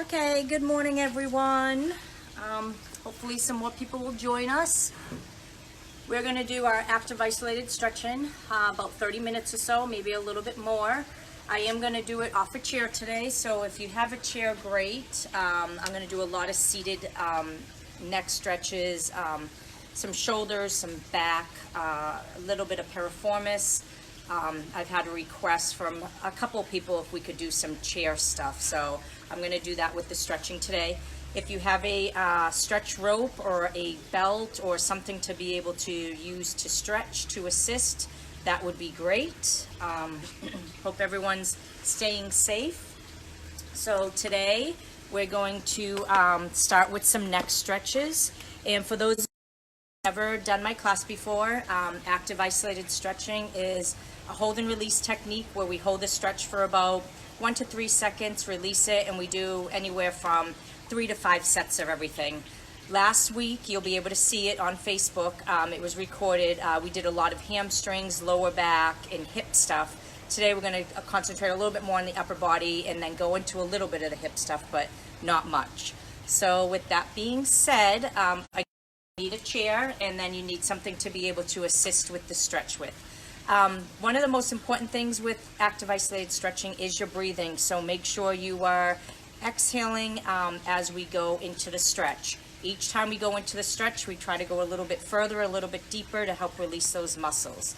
Okay, good morning everyone. Hopefully some more people will join us. We're going to do our active isolated stretching, about 30 minutes or so, maybe a little bit more. I am going to do it off a chair today, so if you have a chair, great. I'm going to do a lot of seated neck stretches, some shoulders, some back, a little bit of piriformis. I've had a request from a couple people if we could do some chair stuff, so I'm going to do that with the stretching today. If you have a stretch rope or a belt or something to be able to use to stretch, to assist, that would be great. Hope everyone's staying safe. So today we're going to start with some neck stretches. And for those who have never done my class before, active isolated stretching is a hold and release technique where we hold the stretch for about 1 to 3 seconds, release it, and we do anywhere from 3 to 5 sets of everything. Last week, you'll be able to see it on Facebook. It was recorded. We did a lot of hamstrings, lower back, and hip stuff. Today, we're going to concentrate a little bit more on the upper body and then go into a little bit of the hip stuff, but not much. So with that being said, I need a chair, and then you need something to be able to assist with the stretch with. One of the most important things with active isolated stretching is your breathing, so make sure you are exhaling as we go into the stretch. Each time we go into the stretch, we try to go a little bit further, a little bit deeper to help release those muscles.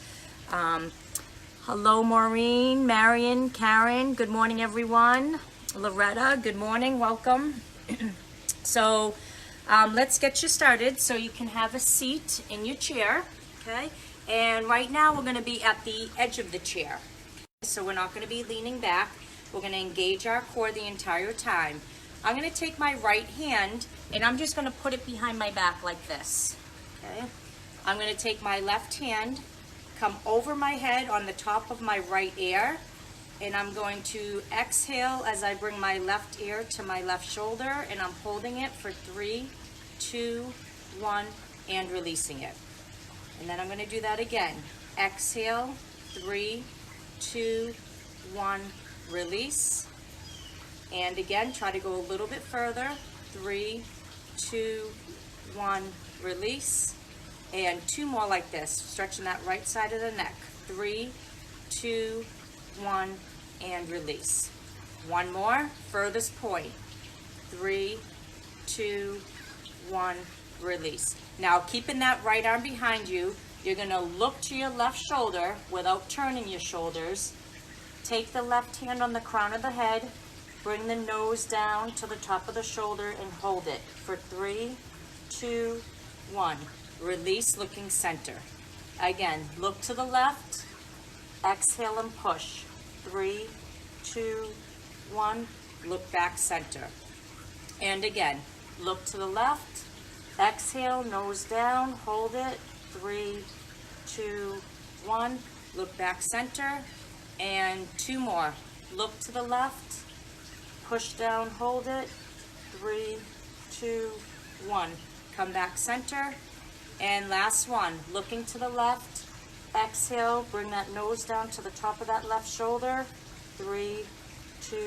Hello, Maureen, Marion, Karen, good morning, everyone. Loretta, good morning, welcome. So let's get you started so you can have a seat in your chair, okay? And right now we're going to be at the edge of the chair. So we're not going to be leaning back. We're going to engage our core the entire time. I'm going to take my right hand and I'm just going to put it behind my back like this. Okay? I'm going to take my left hand, come over my head on the top of my right ear, and I'm going to exhale as I bring my left ear to my left shoulder, and I'm holding it for 3, 2, 1, and releasing it. And then I'm going to do that again. Exhale, 3, 2, 1, release. And again, try to go a little bit further. 3, 2, 1, release. And 2 more like this, stretching that right side of the neck. 3, 2, 1, and release. 1 more, furthest point. 3, 2, 1, release. Now, keeping that right arm behind you, you're going to look to your left shoulder without turning your shoulders. Take the left hand on the crown of the head, bring the nose down to the top of the shoulder and hold it for 3, 2, 1. Release, looking center. Again, look to the left, exhale and push. 3, 2, 1, look back center. And again, look to the left, exhale, nose down, hold it. 3, 2, 1, look back center. And 2 more. Look to the left, push down, hold it. 3, 2, 1. Come back center. And last one, looking to the left, exhale, bring that nose down to the top of that left shoulder. 3, 2,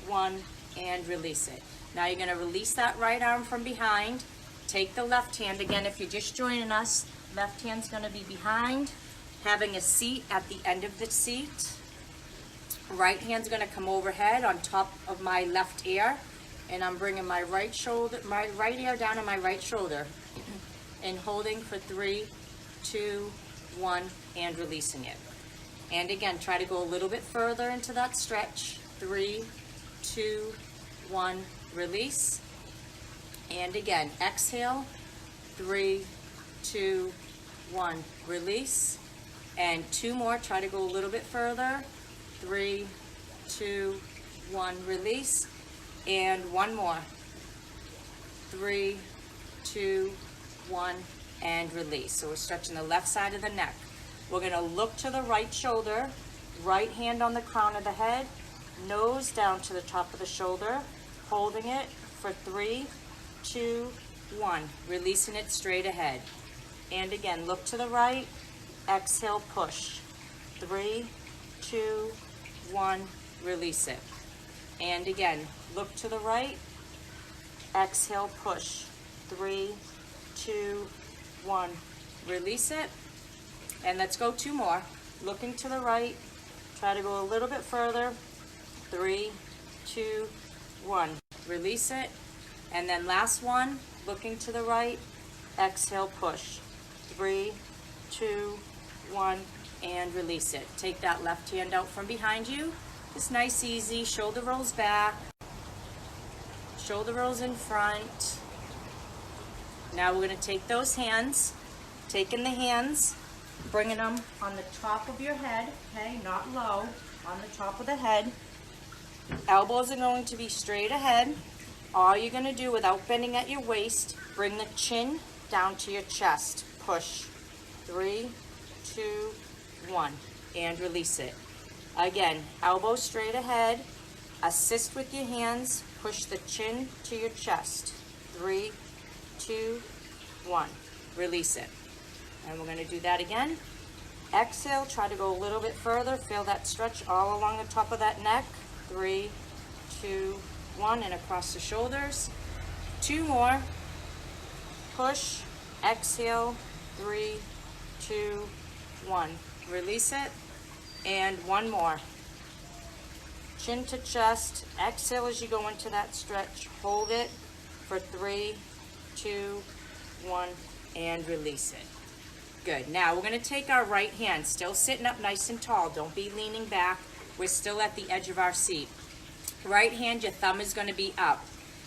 1, and release it. Now you're going to release that right arm from behind. Take the left hand, again, if you're just joining us, left hand's going to be behind, having a seat at the end of the seat. Right hand's going to come overhead on top of my left ear, and I'm bringing my right shoulder, my right ear down on my right shoulder, and holding for 3, 2, 1, and releasing it. And again, try to go a little bit further into that stretch. 3, 2, 1, release. And again, exhale. 3, 2, 1, release. And 2 more, try to go a little bit further. 3, 2, 1, release. And 1 more. 3, 2, 1, and release. So we're stretching the left side of the neck. We're going to look to the right shoulder, right hand on the crown of the head, nose down to the top of the shoulder, holding it for 3, 2, 1, releasing it straight ahead. And again, look to the right, exhale, push. 3, 2, 1, release it. And again, look to the right, exhale, push. 3, 2, 1. Release it. And let's go 2 more. Looking to the right, try to go a little bit further. 3, 2, 1. Release it. And then last one, looking to the right, exhale, push. 3, 2, 1, and release it. Take that left hand out from behind you. Just nice, easy. Shoulder rolls back. Shoulder rolls in front. Now we're going to take those hands, taking the hands, bringing them on the top of your head, okay, not low, on the top of the head. Elbows are going to be straight ahead. All you're going to do without bending at your waist, bring the chin down to your chest. Push. 3, 2, 1, and release it. Again, elbows straight ahead. Assist with your hands. Push the chin to your chest. 3, 2, 1. Release it. And we're going to do that again. Exhale, try to go a little bit further. Feel that stretch all along the top of that neck. 3, 2, 1, and across the shoulders. 2 more. Push, exhale, 3, 2, 1. Release it. And 1 more. Chin to chest. Exhale as you go into that stretch. Hold it for 3, 2, 1, and release it. Good. Now we're going to take our right hand, still sitting up nice and tall. Don't be leaning back. We're still at the edge of our seat. Right hand, your thumb is going to be up.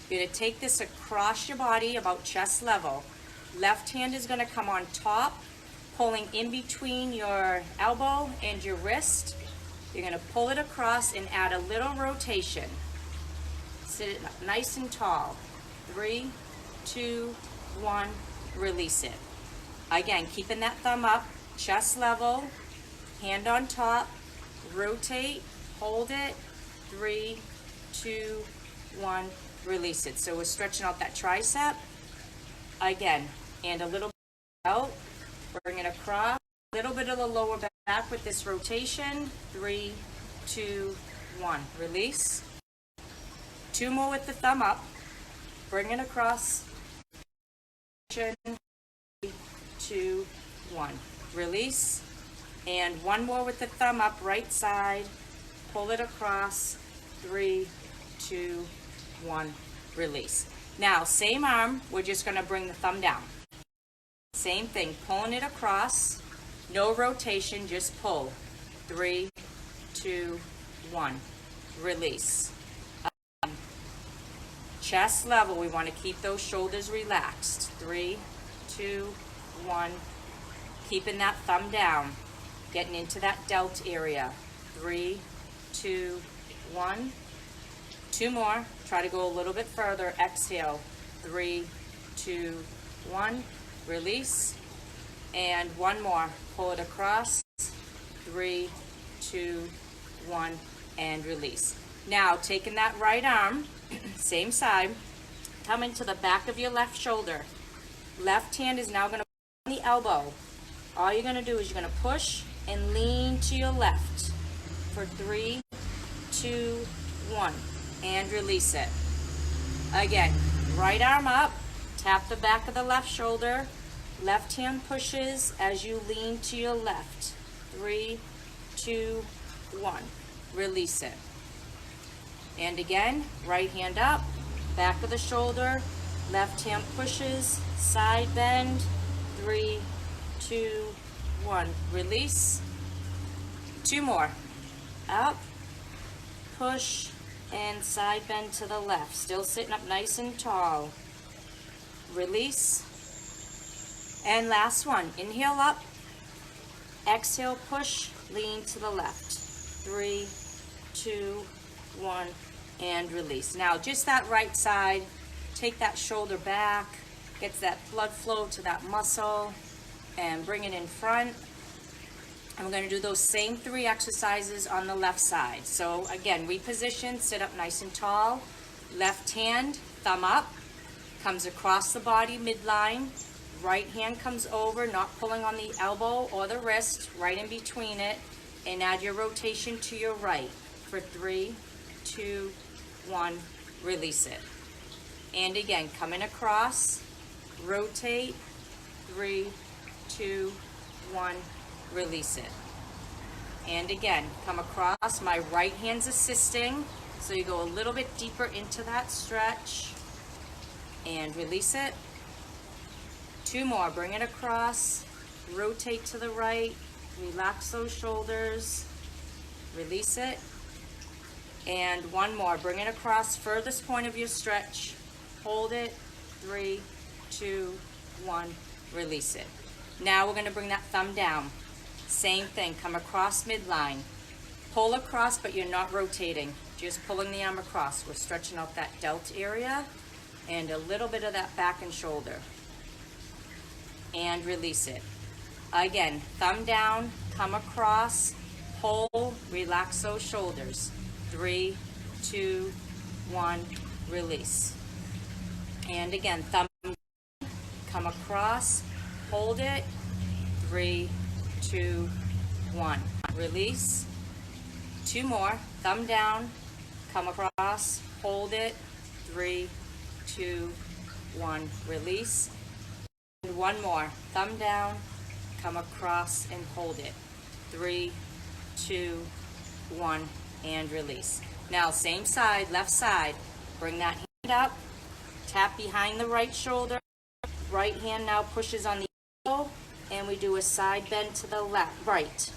You're going to take this across your body about chest level. Left hand is going to come on top, pulling in between your elbow and your wrist. You're going to pull it across and add a little rotation. Sit it up nice and tall. 3, 2, 1, release it. Again, keeping that thumb up, chest level, hand on top, rotate, hold it, 3, 2, 1, release it. So we're stretching out that tricep. Again, and a little bit out, bring it across, a little bit of the lower back with this rotation, 3, 2, 1, release. 2 more with the thumb up, bring it across, 3, 2, 1, release. And 1 more with the thumb up, right side, pull it across, 3, 2, 1, release. Now, same arm, we're just going to bring the thumb down. Same thing, pulling it across, no rotation, just pull. 3, 2, 1, release. Chest level, we want to keep those shoulders relaxed. 3, 2, 1, keeping that thumb down, getting into that delt area. 3, 2, 1. 2 more. Try to go a little bit further. Exhale. 3, 2, 1. Release. And 1 more. Pull it across. 3, 2, 1, and release. Now, taking that right arm, same side, come into the back of your left shoulder. Left hand is now going to put on the elbow. All you're going to do is you're going to push and lean to your left for 3, 2, 1, and release it. Again, right arm up, tap the back of the left shoulder, left hand pushes as you lean to your left. 3, 2, 1, release it. And again, right hand up, back of the shoulder, left hand pushes, side bend, 3, 2, 1, release. 2 more, up, push, and side bend to the left. Still sitting up nice and tall. Release. And last one, inhale up, exhale, push, lean to the left. 3, 2, 1, and release. Now just that right side, take that shoulder back, gets that blood flow to that muscle, and bring it in front. And we're going to do those same 3 exercises on the left side. So again, reposition, sit up nice and tall. Left hand, thumb up, comes across the body midline. Right hand comes over, not pulling on the elbow or the wrist, right in between it. And add your rotation to your right for 3, 2, 1, release it. And again, coming across, rotate, 3, 2, 1, release it. And again, come across, my right hand's assisting, so you go a little bit deeper into that stretch, and release it. 2 more, bring it across, rotate to the right, relax those shoulders, release it. And 1 more, bring it across, furthest point of your stretch, hold it, 3, 2, 1, release it. Now we're gonna bring that thumb down. Same thing, come across midline. Pull across, but you're not rotating, just pulling the arm across. We're stretching out that delt area and a little bit of that back and shoulder. And release it. Again, thumb down, come across, pull, relax those shoulders. 3, 2, 1, release. And again, thumb down, come across, hold it, 3, 2, 1, release. 2 more, thumb down, come across, hold it, 3, 2, 1, release. And 1 more, thumb down, come across and hold it, 3, 2, 1, and release. Now same side, left side, bring that hand up, tap behind the right shoulder, right hand now pushes on the elbow, and we do a side bend to the left, right,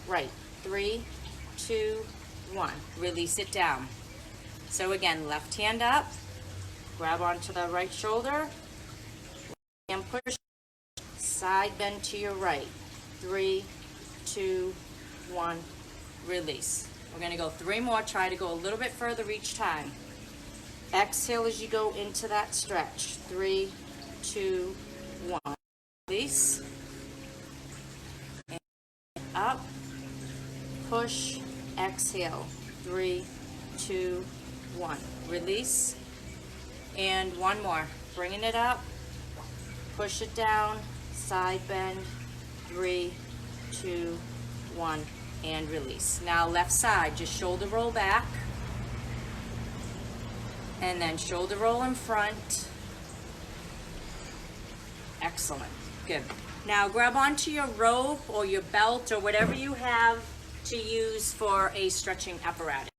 3, 2, 1, release it down. So again, left hand up, grab onto the right shoulder, and push, side bend to your right, 3, 2, 1, release. We're gonna go 3 more, try to go a little bit further each time. Exhale as you go into that stretch, 3, 2, 1, release. And up, push, exhale, 3, 2, 1, release. And 1 more, bringing it up, push it down, side bend, 3, 2, 1, and release. Now left side, just shoulder roll back, and then shoulder roll in front. Excellent, good. Now grab onto your rope or your belt or whatever you have to use for a stretching apparatus.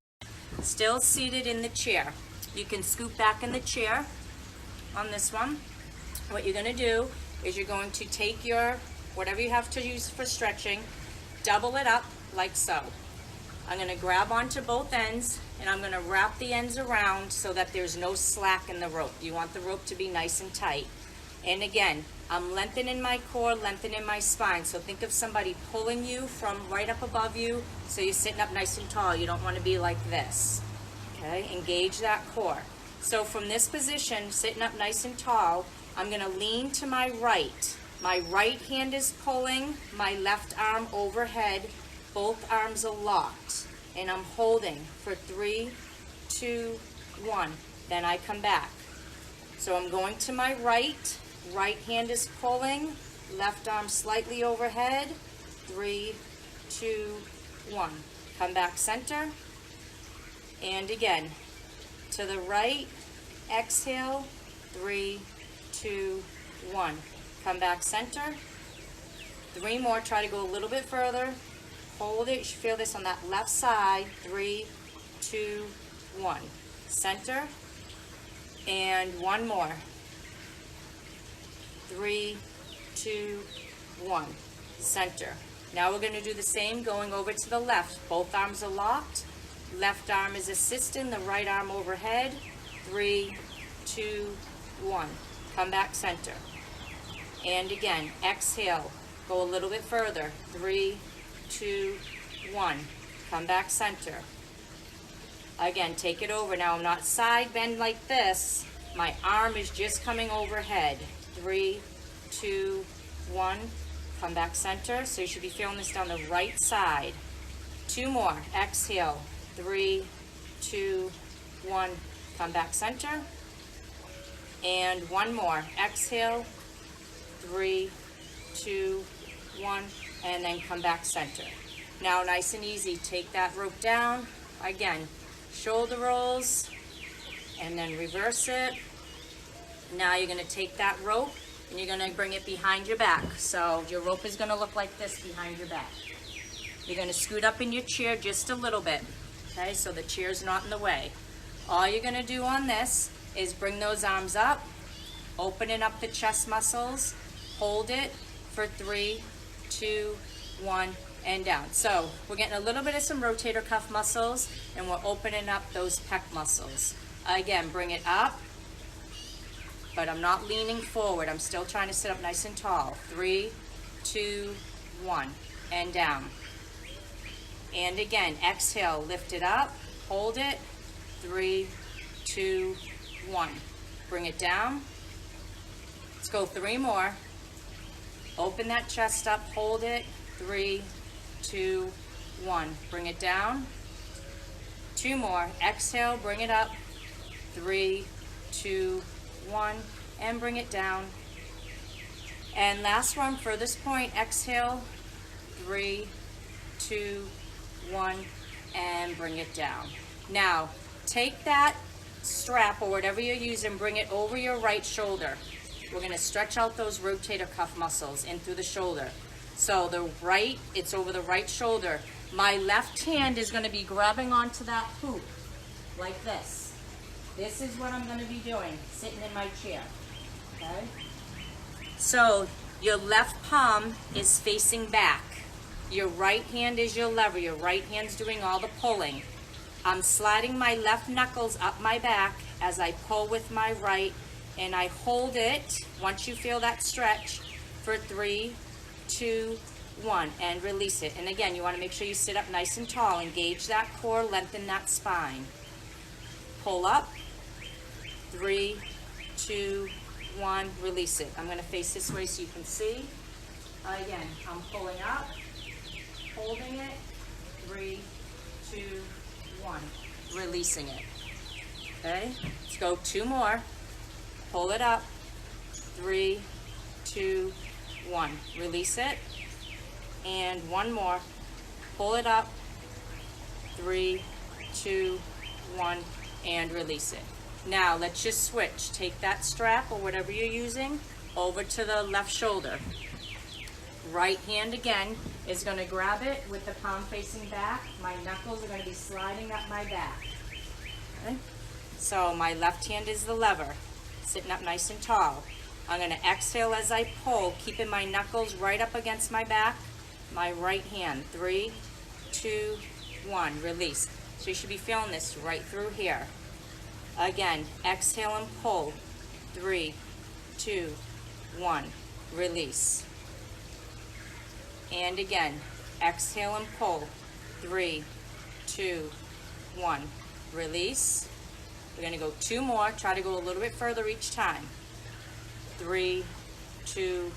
Still seated in the chair. You can scoot back in the chair on this one. What you're gonna do is you're going to take your, whatever you have to use for stretching, double it up like so. I'm gonna grab onto both ends and I'm gonna wrap the ends around so that there's no slack in the rope. You want the rope to be nice and tight. And again, I'm lengthening my core, lengthening my spine. So think of somebody pulling you from right up above you so you're sitting up nice and tall. You don't want to be like this. Okay, engage that core. So from this position, sitting up nice and tall, I'm gonna lean to my right. My right hand is pulling, my left arm overhead, both arms are locked. And I'm holding for 3, 2, 1. Then I come back. So I'm going to my right, right hand is pulling, left arm slightly overhead, 3, 2, 1. Come back center, and again, to the right, exhale, 3, 2, 1. Come back center, 3 more, try to go a little bit further, hold it, you should feel this on that left side, 3, 2, 1. Center, and 1 more. 3, 2, 1. Center. Now we're going to do the same, going over to the left. Both arms are locked. Left arm is assisting, the right arm overhead. 3, 2, 1. Come back center. And again, exhale. Go a little bit further. 3, 2, 1. Come back center. Again, take it over. Now I'm not side bend like this. My arm is just coming overhead. 3, 2, 1. Come back center. So you should be feeling this down the right side. 2 more. Exhale. 3, 2, 1. Come back center. And 1 more. Exhale. 3, 2, 1. And then come back center. Now nice and easy. Take that rope down. Again, shoulder rolls, and then reverse it. Now you're gonna take that rope and you're gonna bring it behind your back. So your rope is gonna look like this behind your back. You're gonna scoot up in your chair just a little bit, okay, so the chair's not in the way. All you're gonna do on this is bring those arms up, opening up the chest muscles, hold it for 3, 2, 1, and down. So we're getting a little bit of some rotator cuff muscles and we're opening up those pec muscles. Again, bring it up, but I'm not leaning forward. I'm still trying to sit up nice and tall. 3, 2, 1, and down. And again, exhale, lift it up, hold it, 3, 2, 1. Bring it down. Let's go 3 more. Open that chest up, hold it, 3, 2, 1. Bring it down. 2 more. Exhale, bring it up, 3, 2, 1, and bring it down. And last one for this point, exhale, 3, 2, 1, and bring it down. Now, take that strap or whatever you're using, bring it over your right shoulder. We're gonna stretch out those rotator cuff muscles in through the shoulder. So the right, it's over the right shoulder. My left hand is gonna be grabbing onto that hoop like this. This is what I'm gonna be doing, sitting in my chair, okay? So your left palm is facing back. Your right hand is your lever. Your right hand's doing all the pulling. I'm sliding my left knuckles up my back as I pull with my right, and I hold it, once you feel that stretch, for 3, 2, 1, and release it. And again, you wanna make sure you sit up nice and tall. Engage that core, lengthen that spine. Pull up, 3, 2, 1, release it. I'm gonna face this way so you can see. Again, I'm pulling up, holding it, 3, 2, 1, releasing it. Okay, let's go 2 more. Pull it up, 3, 2, 1, release it. And 1 more. Pull it up, 3, 2, 1, and release it. Now let's just switch. Take that strap or whatever you're using over to the left shoulder. Right hand again is going to grab it with the palm facing back. My knuckles are going to be sliding up my back. Okay? So my left hand is the lever, sitting up nice and tall. I'm going to exhale as I pull, keeping my knuckles right up against my back. My right hand, 3, 2, 1, release. So you should be feeling this right through here. Again, exhale and pull, 3, 2, 1, release. And again, exhale and pull, 3, 2, 1, release. We're gonna go 2 more, try to go a little bit further each time. 3, 2,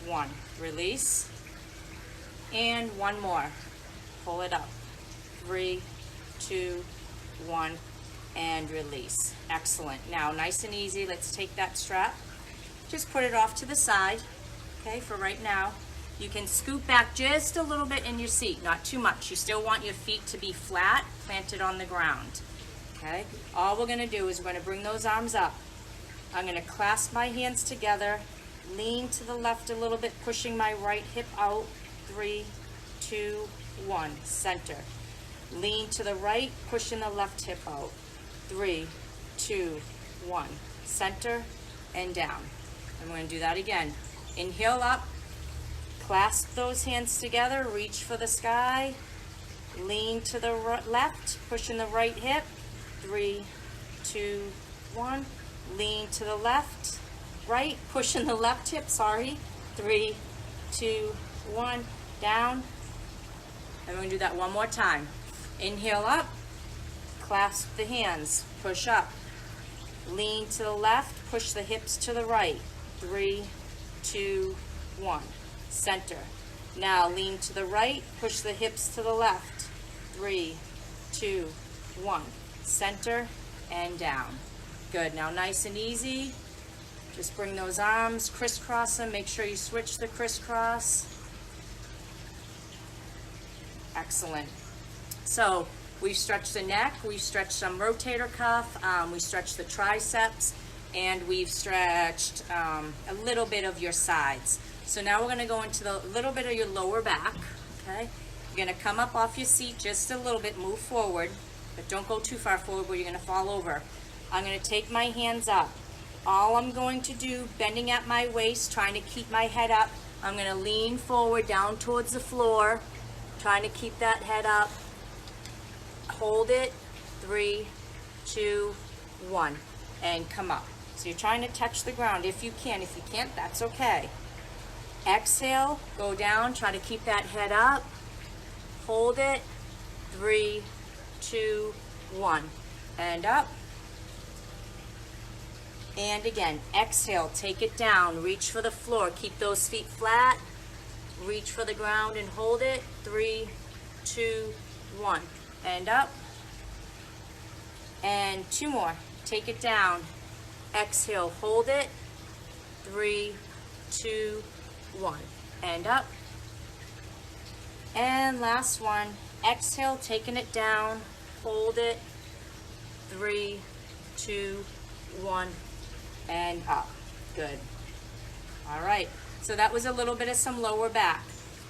1, release. And 1 more, pull it up, 3, 2, 1, and release. Excellent. Now, nice and easy, let's take that strap, just put it off to the side, okay, for right now. You can scoot back just a little bit in your seat, not too much. You still want your feet to be flat, planted on the ground, okay? All we're gonna do is we're gonna bring those arms up. I'm gonna clasp my hands together, lean to the left a little bit, pushing my right hip out, 3, 2, 1, center. Lean to the right, pushing the left hip out, 3, 2, 1, center, and down. And we're gonna do that again. Inhale up, clasp those hands together, reach for the sky, lean to the left, pushing the right hip, 3, 2, 1, lean to the left, right, pushing the left hip, 3, 2, 1, down. And we're gonna do that one more time. Inhale up, clasp the hands, push up, lean to the left, push the hips to the right, 3, 2, 1, center. Now lean to the right, push the hips to the left, 3, 2, 1, center, and down. Good, now nice and easy, just bring those arms, crisscross them, make sure you switch the crisscross. Excellent. So We've stretched the neck, we've stretched some rotator cuff, we stretched the triceps, and we've stretched a little bit of your sides. So now we're gonna go into the little bit of your lower back, okay? You're gonna come up off your seat just a little bit, move forward, but don't go too far forward where you're gonna fall over. I'm gonna take my hands up. All I'm going to do, bending at my waist, trying to keep my head up, I'm gonna lean forward down towards the floor, trying to keep that head up. Hold it, 3, 2, 1, and come up. So you're trying to touch the ground if you can. If you can't, that's okay. Exhale, go down, try to keep that head up. Hold it, 3, 2, 1, and up. And again, exhale, take it down, reach for the floor, keep those feet flat, reach for the ground and hold it, 3, 2, 1, and up. And 2 more, take it down, exhale, hold it, 3, 2, 1, and up. And last one, exhale, taking it down, hold it, 3, 2, 1, and up. Good. All right, so that was a little bit of some lower back.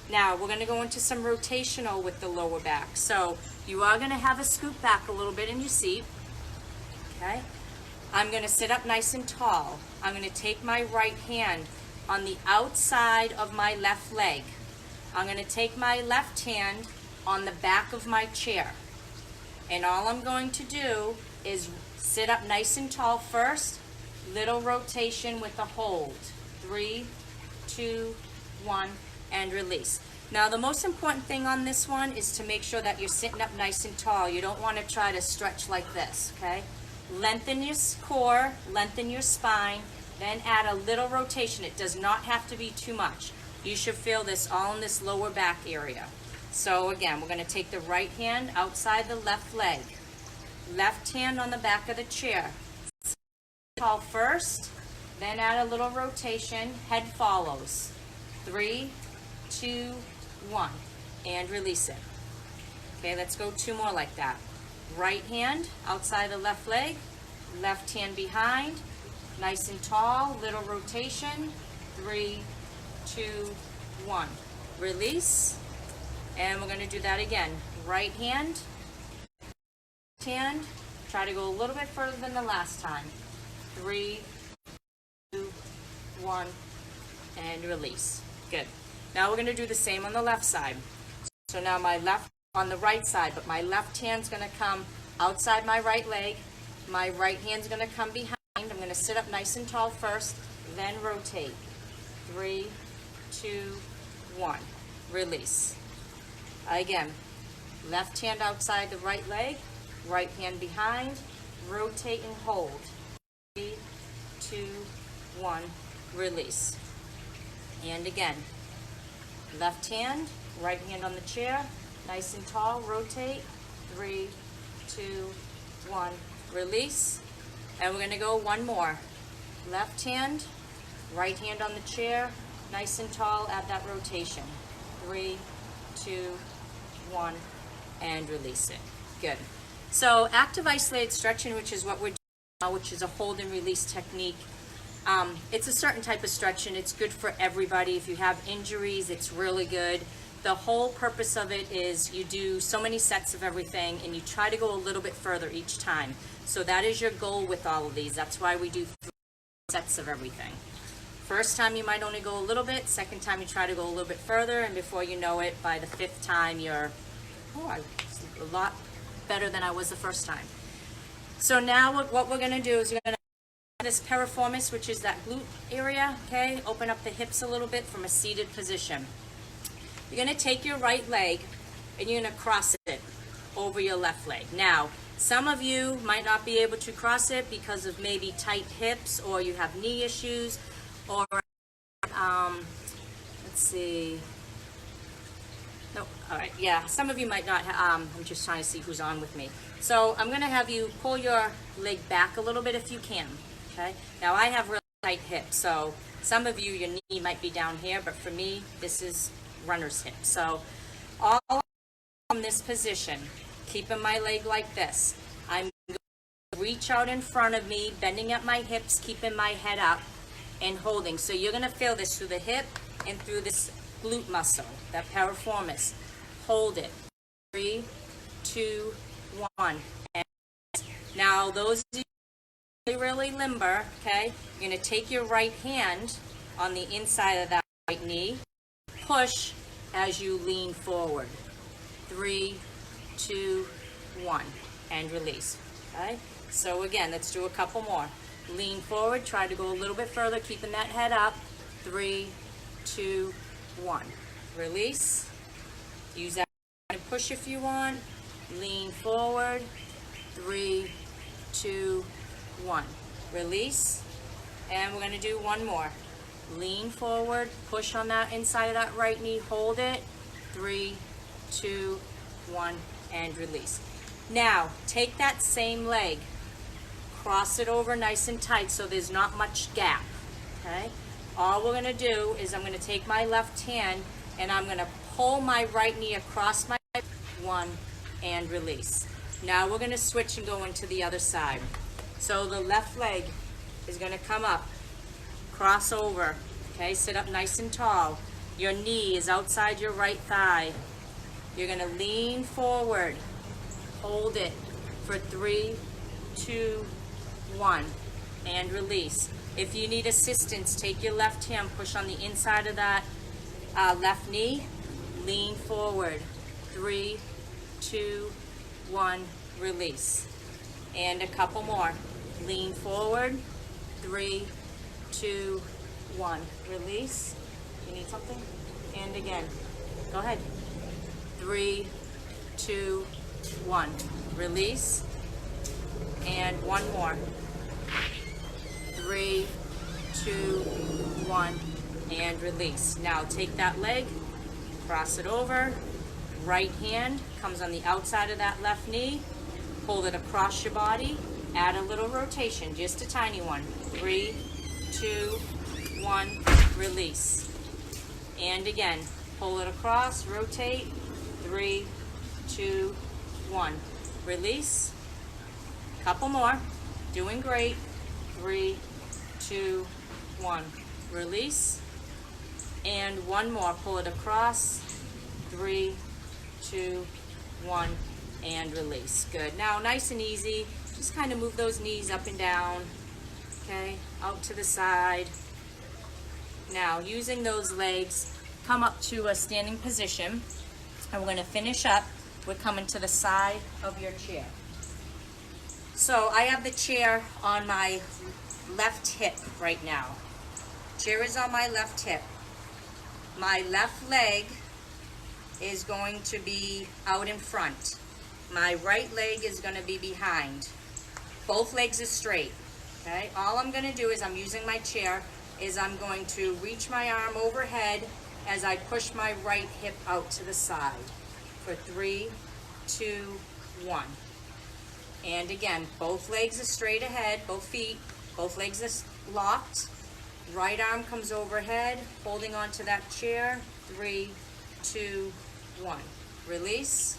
Now we're gonna go into some rotational with the lower back. So you are gonna have a scoop back a little bit in your seat, okay? I'm gonna sit up nice and tall. I'm gonna take my right hand on the outside of my left leg. I'm gonna take my left hand on the back of my chair. And all I'm going to do is sit up nice and tall first, little rotation with a hold. 3, 2, 1, and release. Now the most important thing on this one is to make sure that you're sitting up nice and tall. You don't want to try to stretch like this, okay? Lengthen your core, lengthen your spine, then add a little rotation. It does not have to be too much. You should feel this all in this lower back area. So again, we're going to take the right hand outside the left leg. Left hand on the back of the chair. Tall first, then add a little rotation, head follows. 3, 2, 1, and release it. Okay, let's go 2 more like that. Right hand outside the left leg, left hand behind, nice and tall, little rotation. 3, 2, 1, release. And we're going to do that again. Right hand, try to go a little bit further than the last time. 3, 2, 1, and release. Good. Now we're going to do the same on the left side. So now my left on the right side, but my left hand's going to come outside my right leg. My right hand's going to come behind. I'm going to sit up nice and tall first, then rotate. 3, 2, 1. Release. Again, left hand outside the right leg, right hand behind, rotate and hold. 3, 2, 1, release. And again, left hand, right hand on the chair, nice and tall, rotate. 3, 2, 1, release. And we're going to go 1 more. Left hand, right hand on the chair, nice and tall, add that rotation. 3, 2, 1, and release it. Good. So active isolated stretching, which is what we're doing now, which is a hold and release technique. It's a certain type of stretching. It's good for everybody. If you have injuries, it's really good. The whole purpose of it is you do so many sets of everything and you try to go a little bit further each time. So that is your goal with all of these. That's why we do 3 sets of everything. First time you might only go a little bit, second time you try to go a little bit further, and before you know it, by the 5th time you're a lot better than I was the first time. So now what we're going to do is we're going to this piriformis, which is that glute area, okay? Open up the hips a little bit from a seated position. You're going to take your right leg and you're going to cross it over your left leg. Now, some of you might not be able to cross it because of maybe tight hips, or you have knee issues, or let's see. No, all right, yeah, some of you might not, I'm just trying to see who's on with me. So I'm gonna have you pull your leg back a little bit if you can, okay? Now I have really tight hips, so some of you, your knee might be down here, but for me, this is runner's hip. So all from this position, keeping my leg like this. I'm going to reach out in front of me, bending at my hips, keeping my head up, and holding. So you're going to feel this through the hip and through this glute muscle, that piriformis. Hold it. 3, 2, 1. And now those of you really limber, okay, you're going to take your right hand on the inside of that right knee, push as you lean forward. 3, 2, 1, and release. Okay, so again, let's do a couple more. Lean forward, try to go a little bit further, keeping that head up. 3, 2, 1. Release. Use that and push if you want. Lean forward. 3, 2, 1. Release. And we're going to do one more. Lean forward, push on that inside of that right knee, hold it. 3, 2, 1, and release. Now, take that same leg, cross it over nice and tight so there's not much gap, okay? All we're gonna do is I'm gonna take my left hand and I'm gonna pull my right knee across my 1 and release. Now we're gonna switch and go into the other side. So the left leg is gonna come up, cross over, okay? Sit up nice and tall. Your knee is outside your right thigh. You're gonna lean forward, hold it for 3, 2, 1, and release. If you need assistance, take your left hand, push on the inside of that left knee, lean forward. 3, 2, 1, release. And a couple more. Lean forward. 3, 2, 1, release. You need something? And again. Go ahead. 3, 2, 1, release. And one more. 3, 2, 1, and release. Now take that leg, cross it over. Right hand comes on the outside of that left knee. Hold it across your body. Add a little rotation, just a tiny one. 3, 2, 1, release. And again, pull it across, rotate. 3, 2, 1, release. Couple more. Doing great. 3, 2, 1, release. And one more. Pull it across. 3, 2, 1, and release. Good. Now, nice and easy. Just kind of move those knees up and down. Okay, out to the side. Now, using those legs, come up to a standing position. And we're going to finish up. We're coming to the side of your chair. So I have the chair on my left hip right now. Chair is on my left hip. My left leg is going to be out in front. My right leg is going to be behind. Both legs are straight. Okay? All I'm going to do is I'm using my chair is I'm going to reach my arm overhead as I push my right hip out to the side for 3, 2, 1. And again, both legs are straight ahead, both feet, both legs are locked. Right arm comes overhead, holding onto that chair. 3, 2, 1. Release.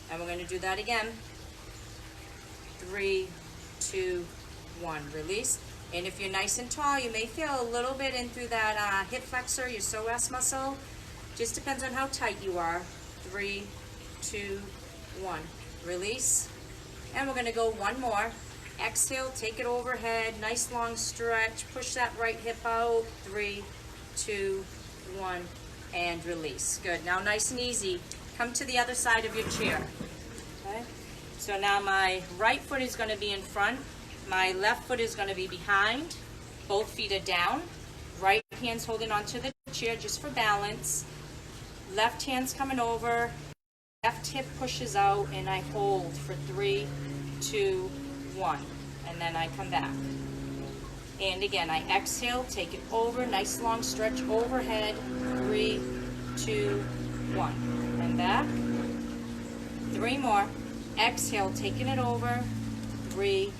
And we're going to do that again. 3, 2, 1. Release. And if you're nice and tall, you may feel a little bit in through that hip flexor, your psoas muscle. Just depends on how tight you are. 3, 2, 1. Release. And we're going to go one more. Exhale, take it overhead. Nice long stretch. Push that right hip out. 3, 2, 1. And release. Good. Now nice and easy. Come to the other side of your chair. Okay. So now my right foot is going to be in front. My left foot is going to be behind. Both feet are down. Right hand's holding onto the chair just for balance. Left hand's coming over. Left hip pushes out and I hold for 3, 2, 1. And then I come back. And again, I exhale, take it over, nice long stretch overhead. 3, 2, 1. And back. 3 more. Exhale, taking it over. 3,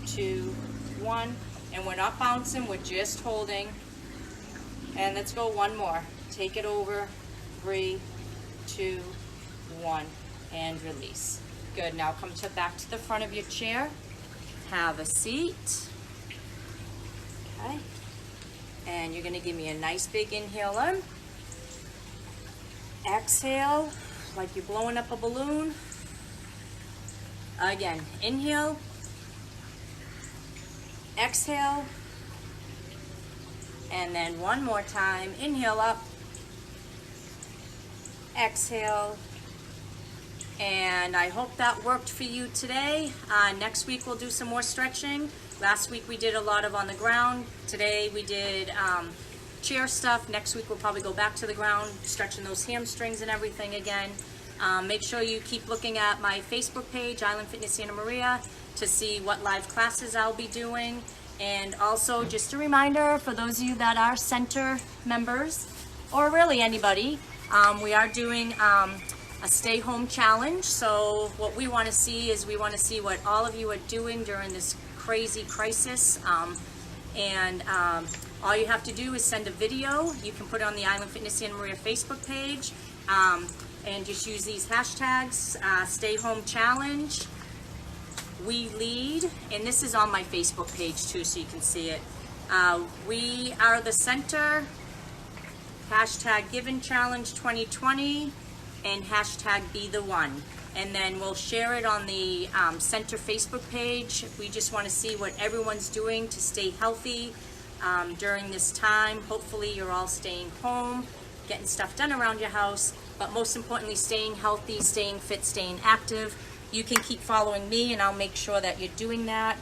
2, 1. And we're not bouncing, we're just holding. And let's go one more. Take it over. 3, 2, 1. And release. Good. Now come back to the front of your chair. Have a seat. Okay. And you're going to give me a nice big inhale in. Exhale like you're blowing up a balloon. Again, inhale. Exhale. And then one more time. Inhale up. Exhale. And I hope that worked for you today. Next week we'll do some more stretching. Last week we did a lot of on the ground. Today we did chair stuff. Next week we'll probably go back to the ground, stretching those hamstrings and everything again. Make sure you keep looking at my Facebook page, Island Fitness Santa Maria, to see what live classes I'll be doing. And also just a reminder for those of you that are center members, or really anybody, we are doing a stay home challenge. So what we want to see is we want to see what all of you are doing during this crazy crisis. All you have to do is send a video. You can put it on the Island Fitness Santa Maria Facebook page, and just use these hashtags, stay home challenge, we lead, and this is on my Facebook page too, so you can see it. We are the center, hashtag Given Challenge 2020, and hashtag Be the One. And then we'll share it on the center Facebook page. We just want to see what everyone's doing to stay healthy during this time. Hopefully you're all staying home, getting stuff done around your house, but most importantly, staying healthy, staying fit, staying active. You can keep following me, and I'll make sure that you're doing that.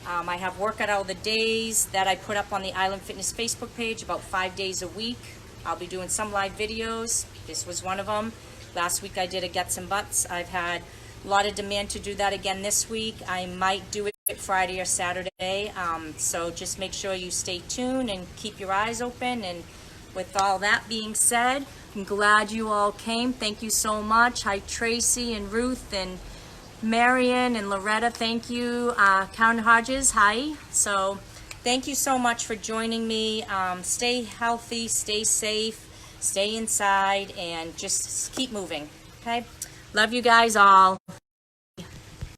I have workout all the days that I put up on the Island Fitness Facebook page, about 5 days a week. I'll be doing some live videos. This was one of them. Last week I did a Get Some Butts. I've had a lot of demand to do that again this week. I might do it Friday or Saturday. So just make sure you stay tuned and keep your eyes open. And with all that being said, I'm glad you all came. Thank you so much. Hi, Tracy and Ruth and Marion and Loretta. Thank you. Karen Hodges, hi. So thank you so much for joining me. Stay healthy, stay safe, stay inside, and just keep moving. Okay? Love you guys all.